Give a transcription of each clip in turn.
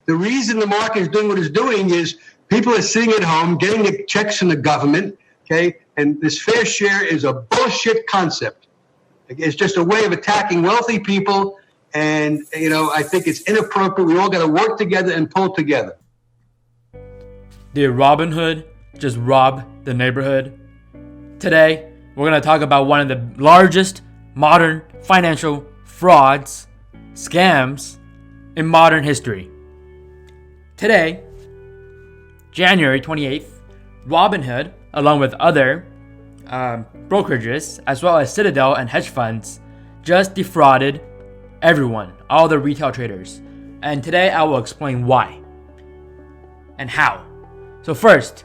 The reason the market is doing what it's doing is people are sitting at home getting the checks from the government, okay? And this fair share is a bullshit concept. It's just a way of attacking wealthy people. And, I think it's inappropriate. We all got to work together and pull together. Did Robinhood just rob the neighborhood? Today, we're going to talk about one of the largest modern financial frauds, scams in modern history. Today, January 28th, Robinhood, along with other brokerages, as well as Citadel and hedge funds, just defrauded everyone, all the retail traders. And today I will explain why and how. So first,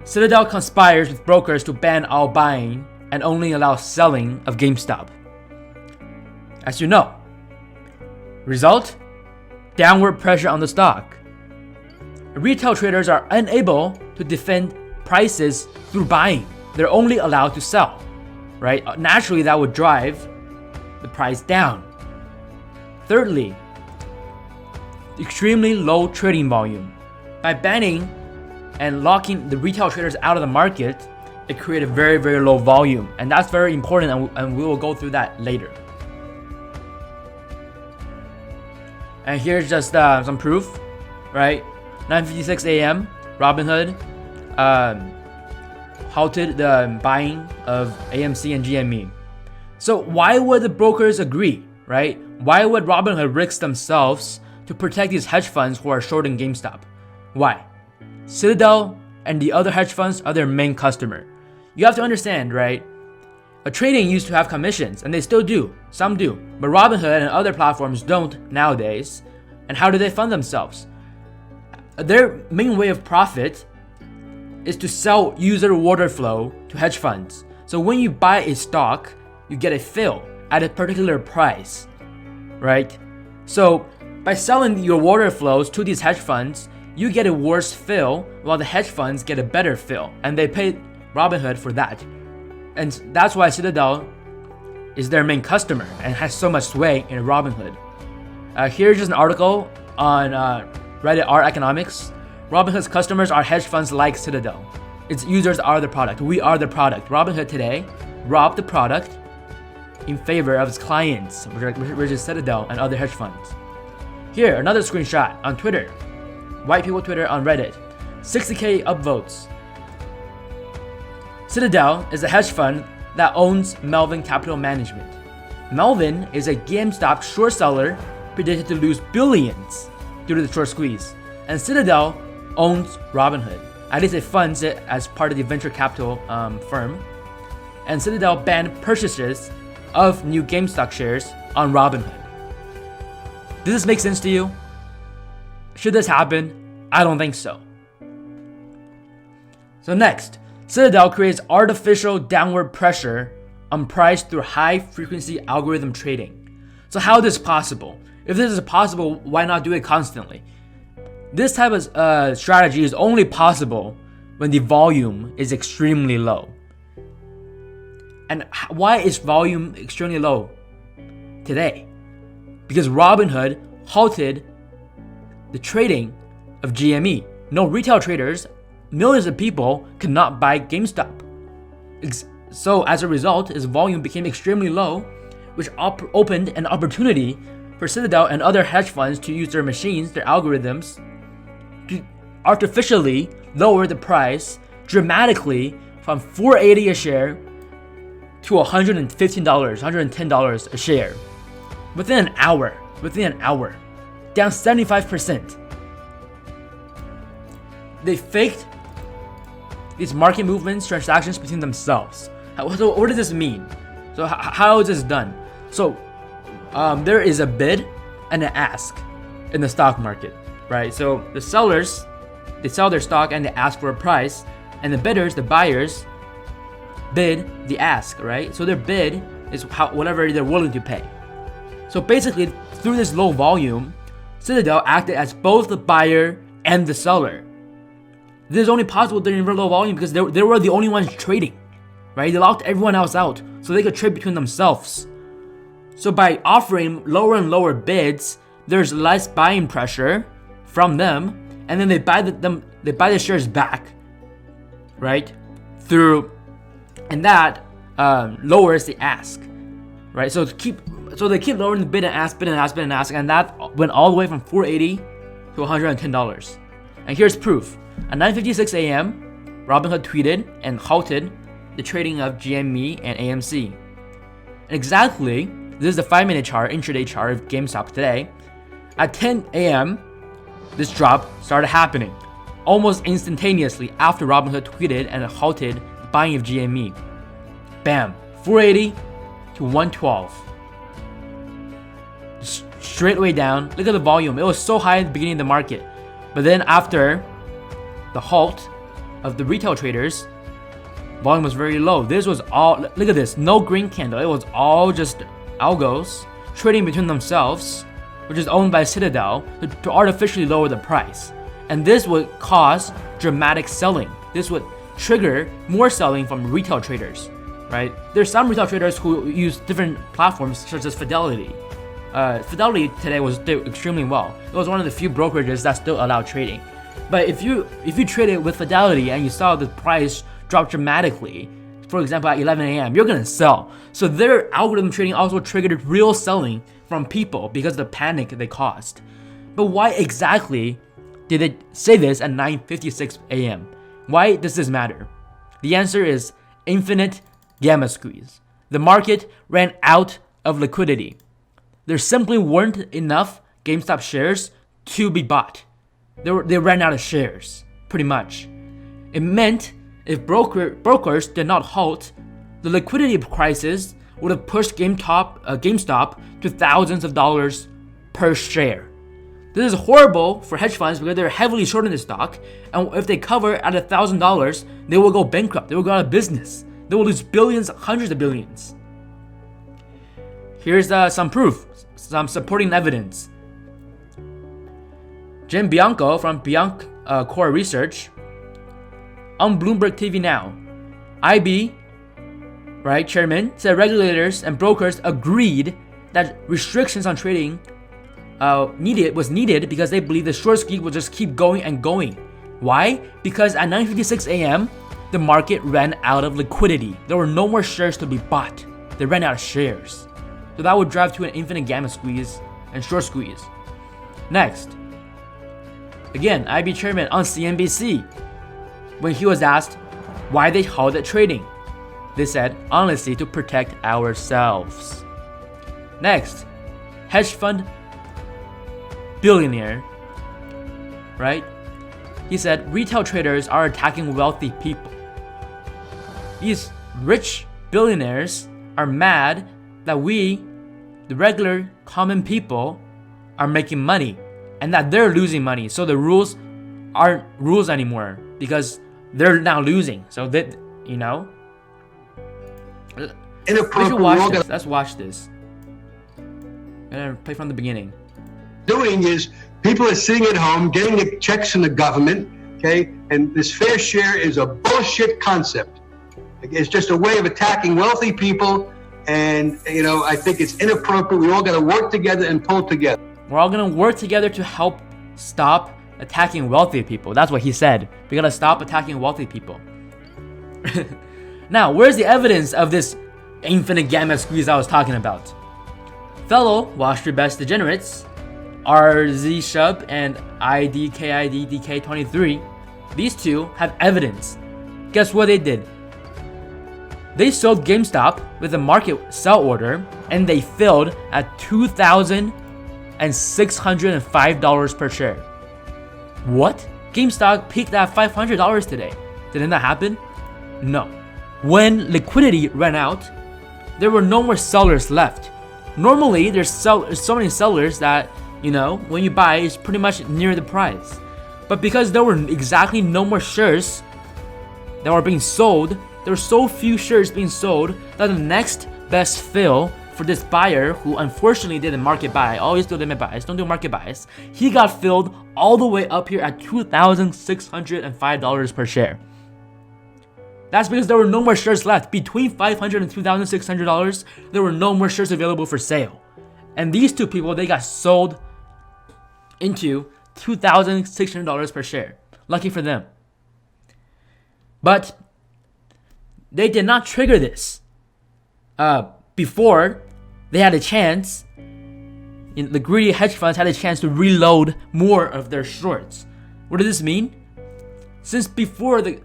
Citadel conspires with brokers to ban all buying and only allow selling of GameStop. As you know, result? Downward pressure on the stock. Retail traders are unable to defend prices through buying. They're only allowed to sell, right? Naturally, that would drive the price down. Thirdly, extremely low trading volume. By banning and locking the retail traders out of the market, it created very, very low volume. And that's very important, and we will go through that later. And here's just some proof, right? 9:56 a.m., Robinhood halted the buying of AMC and GME. So why would the brokers agree, right? Why would Robinhood risk themselves to protect these hedge funds who are shorting GameStop? Why? Citadel and the other hedge funds are their main customer. You have to understand, right? A trading used to have commissions, and they still do. Some do. But Robinhood and other platforms don't nowadays. And how do they fund themselves? Their main way of profit is to sell user order flow to hedge funds. So when you buy a stock, you get a fill at a particular price, right? So by selling your order flows to these hedge funds, you get a worse fill while the hedge funds get a better fill. And they pay Robinhood for that. And that's why Citadel is their main customer and has so much sway in Robinhood. Here's just an article on Reddit R Economics. Robinhood's customers are hedge funds like Citadel. Its users are the product. We are the product. Robinhood today robbed the product in favor of its clients, which is Citadel and other hedge funds. Here, another screenshot on Twitter. White people Twitter on Reddit. 60K upvotes. Citadel is a hedge fund that owns Melvin Capital Management. Melvin is a GameStop short seller predicted to lose billions due to the short squeeze. And Citadel owns Robinhood. At least it funds it as part of the venture capital firm. And Citadel banned purchases of new GameStop shares on Robinhood. Does this make sense to you? Should this happen? I don't think so. So next, Citadel creates artificial downward pressure on price through high-frequency algorithm trading. So how is this possible? If this is possible, why not do it constantly? This type of strategy is only possible when the volume is extremely low. And why is volume extremely low today? Because Robinhood halted the trading of GME. No retail traders, millions of people could not buy GameStop. So as a result, its volume became extremely low, which opened an opportunity for Citadel and other hedge funds to use their machines, their algorithms, to artificially lower the price dramatically from $4.80 a share to $115, $110 a share. Within an hour, down 75%. They faked these market movements, transactions between themselves. So what does this mean? So how is this done? So there is a bid and an ask in the stock market, right? So the sellers, they sell their stock and they ask for a price, and the bidders, the buyers, bid the ask, right? So their bid is whatever they're willing to pay. So basically, through this low volume, Citadel acted as both the buyer and the seller. This is only possible during very low volume because they were the only ones trading, right? They locked everyone else out so they could trade between themselves. So by offering lower and lower bids, there's less buying pressure from them, and then they buy the shares back, right? And that lowers the ask, right? So they keep lowering the bid and ask, and that went all the way from $480 to $110. And here's proof. At 9:56 a.m., Robinhood tweeted and halted the trading of GME and AMC. And exactly, this is the 5-minute chart, intraday chart of GameStop today. At 10 a.m., this drop started happening almost instantaneously after Robinhood tweeted and halted the buying of GME. Bam, 480 to 112. Straight way down. Look at the volume. It was so high at the beginning of the market. But then after the halt of the retail traders, volume was very low. This was all, look at this, no green candle. It was all just algos trading between themselves, which is owned by Citadel, to artificially lower the price. And this would cause dramatic selling. This would trigger more selling from retail traders, right? There's some retail traders who use different platforms such as Fidelity. Fidelity today was doing extremely well. It was one of the few brokerages that still allowed trading. But if you traded with Fidelity and you saw the price drop dramatically, for example at 11 a.m., you're gonna sell. So their algorithm trading also triggered real selling from people because of the panic they caused. But why exactly did they say this at 9:56 a.m.? Why does this matter? The answer is infinite gamma squeeze. The market ran out of liquidity. There simply weren't enough GameStop shares to be bought. They ran out of shares, pretty much. It meant if brokers did not halt, the liquidity crisis would have pushed GameStop to thousands of dollars per share. This is horrible for hedge funds because they're heavily shorting the stock, and if they cover at $1,000, they will go bankrupt. They will go out of business. They will lose billions, hundreds of billions. Here's some proof, some supporting evidence. Jim Bianco from Core Research on Bloomberg TV Now. IB, right, chairman, said regulators and brokers agreed that restrictions on trading was needed because they believe the short squeeze will just keep going and going. Why? Because at 9:56 a.m., the market ran out of liquidity. There were no more shares to be bought. They ran out of shares. So that would drive to an infinite gamma squeeze and short squeeze. Next, again, IB chairman on CNBC, when he was asked why they halted trading, they said, honestly, to protect ourselves. Next, hedge fund billionaire, right? He said retail traders are attacking wealthy people. These rich billionaires are mad that we, the regular common people, are making money and that they're losing money. So the rules aren't rules anymore because they're now losing. So that, you know, we should watch this. Let's watch this. I'm gonna play from the beginning. Doing is people are sitting at home getting the checks from the government, okay? And this fair share is a bullshit concept. It's just a way of attacking wealthy people, and you know, I think it's inappropriate. We all got to work together and pull together. We're all gonna work together to help stop attacking wealthy people. That's what he said. We gotta stop attacking wealthy people. Now, where's the evidence of this infinite gamma squeeze I was talking about? Fellow WallStreetBets degenerates, RZ Shub and IDKIDDK23, these two have evidence. Guess what they did? They sold GameStop with a market sell order and they filled at $2,605 per share. What? GameStop peaked at $500 today. Didn't that happen? No. When liquidity ran out, there were no more sellers left. Normally, there's so many sellers that, you know, when you buy, it's pretty much near the price. But because there were exactly no more shares that were being sold, there were so few shares being sold that the next best fill for this buyer, who unfortunately did a market buy, always do limit buys, don't do market buys, he got filled all the way up here at $2,605 per share. That's because there were no more shares left. Between $500 and $2,600, there were no more shares available for sale. And these two people, they got sold into $2,600 per share. Lucky for them. But they did not trigger this before they had a chance. The greedy hedge funds had a chance to reload more of their shorts. What does this mean? Since before the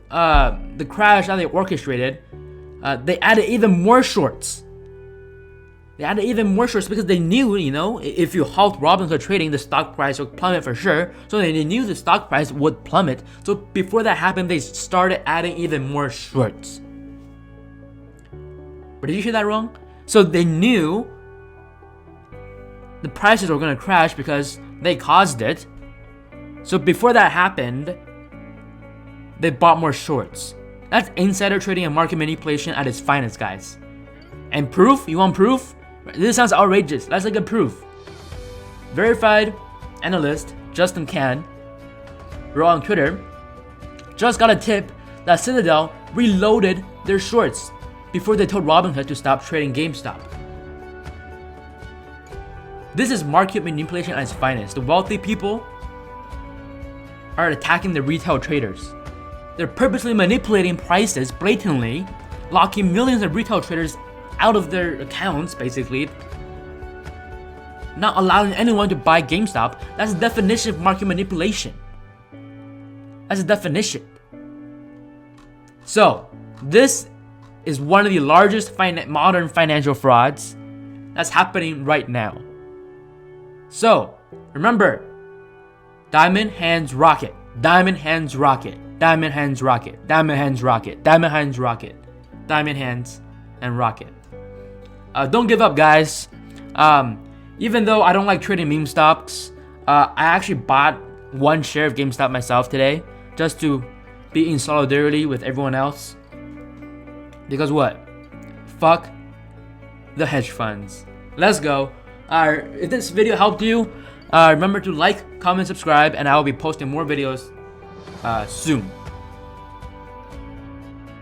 crash that they orchestrated, they added even more shorts. They added even more shorts because they knew, if you halt Robinhood trading, the stock price would plummet for sure. So they knew the stock price would plummet. So before that happened, they started adding even more shorts. But did you hear that wrong? So they knew the prices were going to crash because they caused it. So before that happened, they bought more shorts. That's insider trading and market manipulation at its finest, guys. And proof? You want proof? This sounds outrageous. Let's look at proof. Verified analyst Justin Can wrote on Twitter, just got a tip that Citadel reloaded their shorts before they told Robinhood to stop trading GameStop. This is market manipulation at its finest. The wealthy people are attacking the retail traders. They're purposely manipulating prices blatantly, locking millions of retail traders out of their accounts, basically. Not allowing anyone to buy GameStop. That's the definition of market manipulation. That's the definition. So, this is one of the largest modern financial frauds that's happening right now. So, remember, diamond hands rocket, diamond hands rocket, diamond hands rocket, diamond hands rocket, diamond hands rocket, diamond hands and rocket. Don't give up, guys. Even though I don't like trading meme stocks, I actually bought one share of GameStop myself today just to be in solidarity with everyone else. Because what? Fuck the hedge funds. Let's go. If this video helped you, remember to like, comment, subscribe, and I will be posting more videos soon.